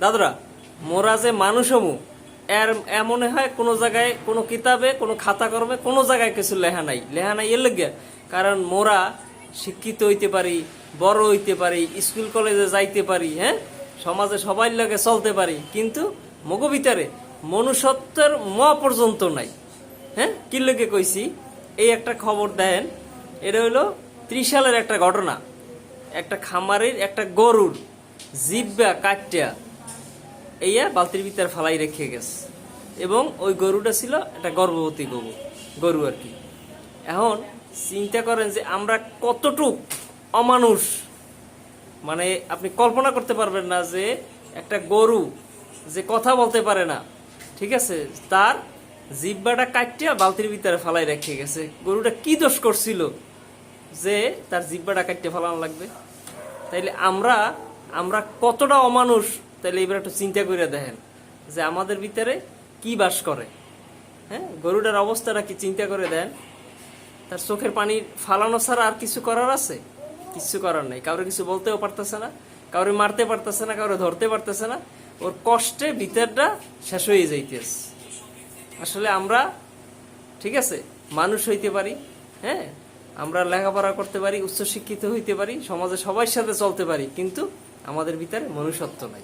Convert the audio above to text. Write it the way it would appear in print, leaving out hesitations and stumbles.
দাদরা, মোরা যে মানুষ হমু এর এমন হয় কোনো জায়গায় কোনো কিতাবে কোনো খাতা কর্মে কোনো জায়গায় কিছু লেখা নাই এর লেগে। কারণ মোরা শিক্ষিত হইতে পারি, বড় হইতে পারি, স্কুল কলেজে যাইতে পারি, হ্যাঁ, সমাজে সবাই লাগে চলতে পারি, কিন্তু মগো ভিতরে মনুষ্যত্বের পর্যন্ত নাই। হ্যাঁ, কি লেগে কইছি, এই একটা খবর দেন। এটা হইলো 30 সালের একটা ঘটনা। একটা খামারের একটা গরুর জিব্বা কাটিয়া এইয়া বালতির ভিতরে ফালাই রেখে গেছে, এবং ওই গরুটা ছিল একটা গর্ভবতী গরু আর কি। এখন চিন্তা করেন যে আমরা কতটুক অমানুষ, মানে আপনি কল্পনা করতে পারবেন না যে একটা গরু যে কথা বলতে পারে না, ঠিক আছে, তার জিব্বাটা কাটিয়া বালতির ভিতরে ফালাই রেখে গেছে। গরুটা কি দোষ করছিল যে তার জিব্বাটা কাটিয়ে ফালানো লাগবে? তাইলে আমরা আমরা কতটা অমানুষ, তাইলে এবার একটু চিন্তা করে দেখেন যে আমাদের ভিতরে কি বাস করে। হ্যাঁ, গরুটার অবস্থাটা কি চিন্তা করে দেন। তার চোখের পানি ফালানো ছাড়া আর কিছু করার আছে? কিছু করার নেই। কাউরে কিছু বলতেও পারতেছে না, কাউরে মারতে পারতেছে না, কাউরে ধরতে পারতেছে না। ওর কষ্টে ভিতরটা শেষ হয়ে যাইতেছে। আসলে আমরা, ঠিক আছে, মানুষ হইতে পারি, হ্যাঁ, আমরা লেখাপড়া করতে পারি, উচ্চশিক্ষিত হইতে পারি, সমাজে সবার সাথে চলতে পারি, কিন্তু আমাদের ভিতরে মনুষ্যত্ব নাই।